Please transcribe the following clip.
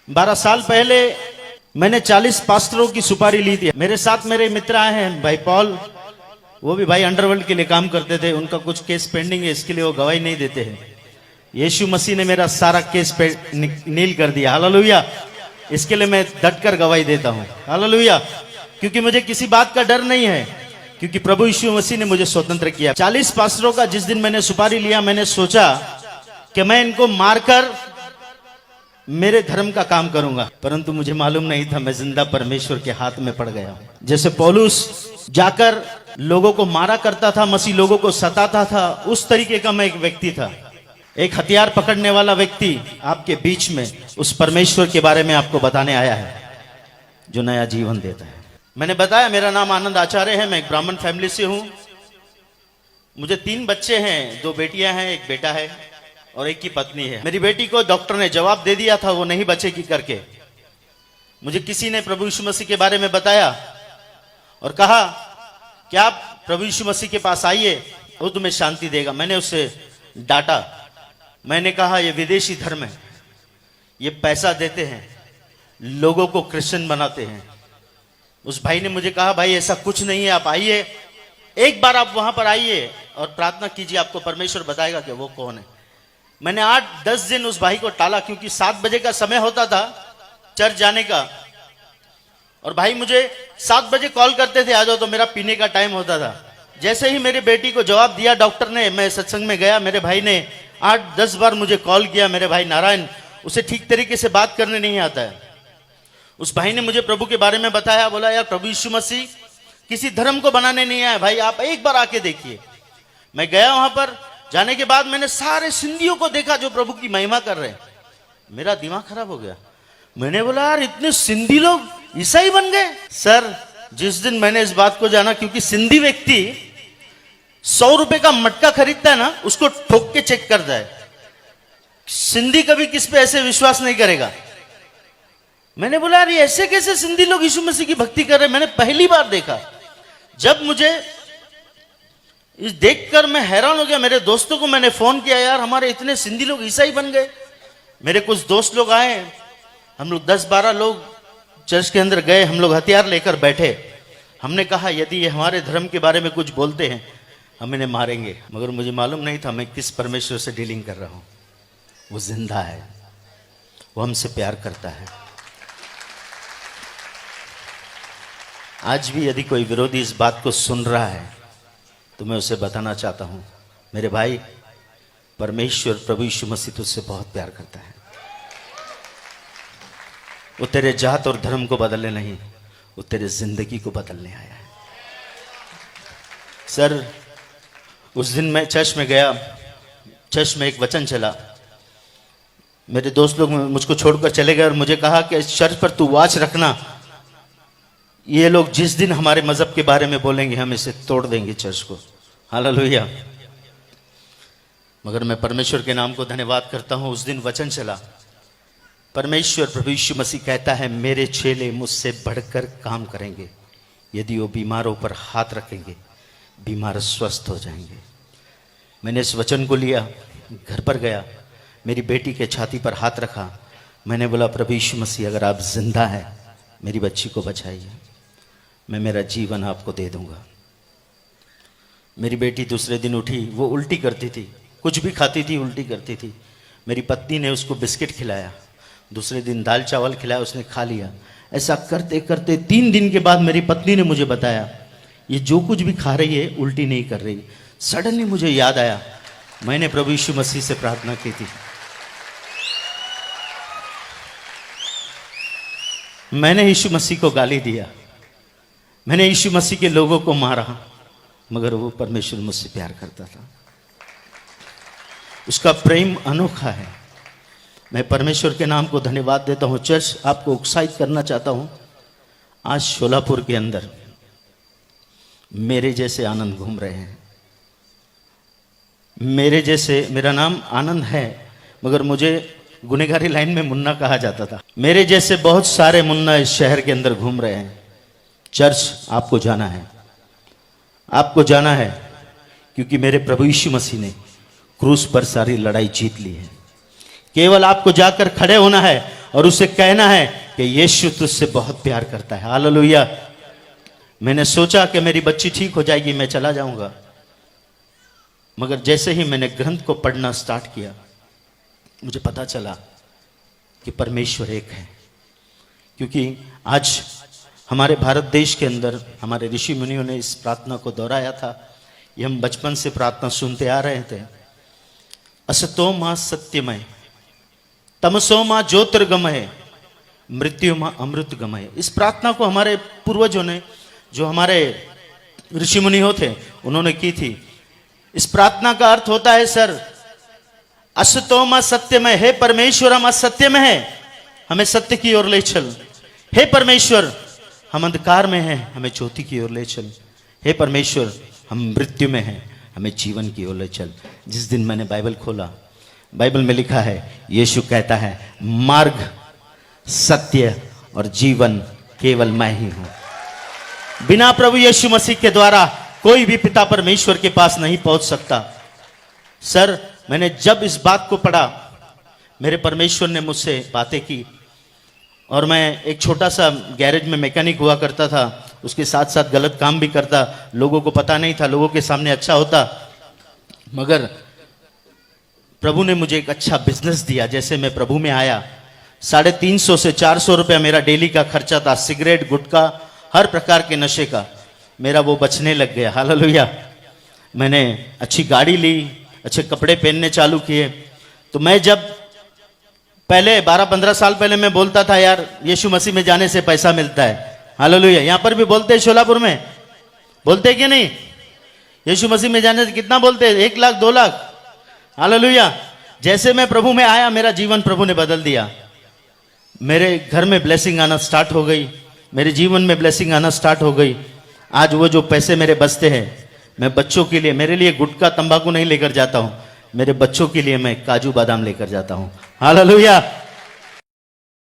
12 साल पहले मैंने 40 पास्टरों की सुपारी ली थी। मेरे साथ मेरे मित्र आए हैं, भाई पॉल, वो भी भाई अंडरवर्ल्ड के लिए काम करते थे। उनका कुछ केस पेंडिंग है, इसके लिए वो गवाही नहीं देते हैं। यीशु मसीह ने मेरा सारा केस नील कर दिया। हालेलुया। इसके लिए मैं डटकर गवाही देता हूं। हालेलुया। क्योंकि मुझे किसी बात का डर नहीं है, क्योंकि प्रभु यीशु मसीह ने मुझे स्वतंत्र किया। 40 पास्टरों का जिस दिन मैंने सुपारी लिया, मैंने सोचा कि मैं इनको मारकर मेरे धर्म का काम करूंगा, परंतु मुझे मालूम नहीं था मैं जिंदा परमेश्वर के हाथ में पड़ गया हूं। जैसे पौलुस जाकर लोगों को मारा करता था, मसीह लोगों को सताता था, उस तरीके का मैं एक व्यक्ति था। एक हथियार पकड़ने वाला व्यक्ति आपके बीच में उस परमेश्वर के बारे में आपको बताने आया है जो नया जीवन देता है। मैंने बताया मेरा नाम आनंद आचार्य है, मैं एक ब्राह्मण फैमिली से हूं। मुझे 3 बच्चे हैं, 2 बेटियां हैं, 1 बेटा है और 1 की पत्नी है। मेरी बेटी को डॉक्टर ने जवाब दे दिया था वो नहीं बचेगी करके। मुझे किसी ने प्रभु यीशु मसीह के बारे में बताया और कहा कि आप प्रभु यीशु मसीह के पास आइए, वो तुम्हें शांति देगा। मैंने उससे डांटा। मैंने कहा ये विदेशी धर्म है, ये पैसा देते हैं, लोगों को क्रिश्चियन बनाते हैं। उस भाई ने मुझे कहा भाई ऐसा कुछ नहीं है, आप आइए, एक बार आप वहां पर आइए और प्रार्थना कीजिए, आपको परमेश्वर बताएगा कि वो कौन है। मैंने 8-10 दिन उस भाई को टाला, क्योंकि 7 बजे का समय होता था चर्च जाने का, और भाई मुझे 7 बजे कॉल करते थे आ जाओ, तो मेरा पीने का टाइम होता था। जैसे ही मेरी बेटी को जवाब दिया डॉक्टर ने, मैं सत्संग में गया। मेरे भाई ने 8-10 बार मुझे कॉल किया। मेरे भाई नारायण, उसे ठीक तरीके से बात करने नहीं आता है। उस भाई ने मुझे प्रभु के बारे में बताया, बोला यार प्रभु यीशु मसीह किसी धर्म को बनाने नहीं आया भाई, आप एक बार आके देखिए। मैं गया वहां पर। जाने के बाद मैंने सारे सिंधियों को देखा जो प्रभु की महिमा कर रहे हैं। मेरा दिमाग खराब हो गया। मैंने बोला यार इतने सिंधी लोग ईसाई बन गए। सर जिस दिन मैंने इस बात को जाना, क्योंकि सिंधी व्यक्ति 100 रुपए का मटका खरीदता है ना, उसको ठोक के चेक करता है। सिंधी कभी किस पे ऐसे विश्वास नहीं करेगा। मैंने बोला यार ये ऐसे कैसे सिंधी लोग यीशु मसीह की भक्ति कर रहे हैं। मैंने पहली बार देखा। जब मुझे इस देखकर मैं हैरान हो गया। मेरे दोस्तों को मैंने फोन किया, यार हमारे इतने सिंधी लोग ईसाई बन गए। मेरे कुछ दोस्त लोग आए, हम लोग 10-12 लोग चर्च के अंदर गए। हम लोग हथियार लेकर बैठे। हमने कहा यदि ये हमारे धर्म के बारे में कुछ बोलते हैं हम इन्हें मारेंगे। मगर मुझे मालूम नहीं था मैं किस परमेश्वर से डीलिंग कर रहा हूं। वो जिंदा है, वो हमसे प्यार करता है। आज भी यदि कोई विरोधी इस बात को सुन रहा है तो मैं उसे बताना चाहता हूं, मेरे भाई, परमेश्वर प्रभु यीशु मसीह तुझसे बहुत प्यार करता है। वो तेरे जात और धर्म को बदलने नहीं, वो तेरे जिंदगी को बदलने आया है। सर उस दिन मैं चर्च में गया। चर्च में एक वचन चला। मेरे दोस्त लोग मुझको छोड़कर चले गए और मुझे कहा कि चर्च पर तू वॉच रखना, ये लोग जिस दिन हमारे मजहब के बारे में बोलेंगे हम इसे तोड़ देंगे चर्च को। हालेलुया। मगर मैं परमेश्वर के नाम को धन्यवाद करता हूं। उस दिन वचन चला, परमेश्वर प्रभु यीशु मसीह कहता है मेरे चेले मुझसे बढ़कर काम करेंगे। यदि वो बीमारों पर हाथ रखेंगे बीमार स्वस्थ हो जाएंगे। मैंने इस वचन को लिया, घर पर गया, मेरी बेटी के छाती पर हाथ रखा। मैंने बोला प्रभु यीशु मसीह अगर आप जिंदा है मेरी बच्ची को बचाइए, मैं मेरा जीवन आपको दे दूंगा। मेरी बेटी दूसरे दिन उठी, वो उल्टी करती थी, कुछ भी खाती थी उल्टी करती थी। मेरी पत्नी ने उसको बिस्किट खिलाया, दूसरे दिन दाल चावल खिलाया, उसने खा लिया। ऐसा करते करते 3 दिन के बाद मेरी पत्नी ने मुझे बताया ये जो कुछ भी खा रही है उल्टी नहीं कर रही। सडनली मुझे याद आया मैंने प्रभु यीशु मसीह से प्रार्थना की थी। मैंने यीशु मसीह को गाली दिया, मैंने यीशु मसीह के लोगों को मारा, मगर वो परमेश्वर मुझसे प्यार करता था। उसका प्रेम अनोखा है। मैं परमेश्वर के नाम को धन्यवाद देता हूं। चर्च आपको उत्साहित करना चाहता हूं, आज शोलापुर के अंदर मेरे जैसे आनंद घूम रहे हैं। मेरे जैसे, मेरा नाम आनंद है मगर मुझे गुनेगारी लाइन में मुन्ना कहा जाता था। मेरे जैसे बहुत सारे मुन्ना इस शहर के अंदर घूम रहे हैं। चर्च आपको जाना है, आपको जाना है, क्योंकि मेरे प्रभु यीशु मसीह ने क्रूस पर सारी लड़ाई जीत ली है। केवल आपको जाकर खड़े होना है और उसे कहना है कि यीशु तुझसे बहुत प्यार करता है। हालेलुया। मैंने सोचा कि मेरी बच्ची ठीक हो जाएगी, मैं चला जाऊंगा, मगर जैसे ही मैंने ग्रंथ को पढ़ना स्टार्ट किया, मुझे पता चला कि परमेश्वर एक है। क्योंकि आज हमारे भारत देश के अंदर हमारे ऋषि मुनियों ने इस प्रार्थना को दोहराया था। ये हम बचपन से प्रार्थना सुनते आ रहे थे। असतो मां सत्यमय, तमसो मां ज्योतिर्गमय, मृत्यु मां अमृतगमय। इस प्रार्थना को हमारे पूर्वजों ने, जो हमारे ऋषि मुनि थे, उन्होंने की थी। इस प्रार्थना का अर्थ होता है, सर, असतो मां सत्यमय, हे परमेश्वर हम असत्य में है, हमें सत्य की ओर ले चल। हे परमेश्वर हम अंधकार में हैं, हमें ज्योति की ओर ले चल। हे परमेश्वर हम मृत्यु में हैं, हमें जीवन की ओर ले चल। जिस दिन मैंने बाइबल खोला, बाइबल में लिखा है, यीशु कहता है, मार्ग, सत्य और जीवन केवल मैं ही हूं। बिना प्रभु यीशु मसीह के द्वारा कोई भी पिता परमेश्वर के पास नहीं पहुंच सकता। सर, मैंने जब इस बात को पढ़ा, मेरे परमेश्वर ने मुझसे बातें की, और मैं एक छोटा सा गैरेज में मैकेनिक हुआ करता था, उसके साथ साथ गलत काम भी करता, लोगों को पता नहीं था, लोगों के सामने अच्छा होता, मगर प्रभु ने मुझे एक अच्छा बिजनेस दिया। जैसे मैं प्रभु में आया, 350 से 400 रुपया मेरा डेली का खर्चा था, सिगरेट, गुटखा, हर प्रकार के नशे का, मेरा वो बचने लग गया। हालेलुया। मैंने अच्छी गाड़ी ली, अच्छे कपड़े पहनने चालू किए। तो मैं जब पहले 12-15 साल पहले मैं बोलता था, यार यीशु मसीह में जाने से पैसा मिलता है। हालेलुया। यहां पर भी बोलते हैं, शोलापुर में बोलते कि नहीं? यीशु मसीह में जाने से कितना बोलते हैं? 1 लाख 2 लाख। हालेलुया। जैसे मैं प्रभु में आया, मेरा जीवन प्रभु ने बदल दिया। मेरे घर में ब्लेसिंग आना स्टार्ट हो गई, मेरे जीवन में ब्लेसिंग आना स्टार्ट हो गई। आज वो जो पैसे मेरे बचते हैं, मैं बच्चों के लिए, मेरे लिए गुटखा तंबाकू नहीं लेकर जाता हूं, मेरे बच्चों के लिए मैं काजू बादाम लेकर जाता हूं। हालेलुया।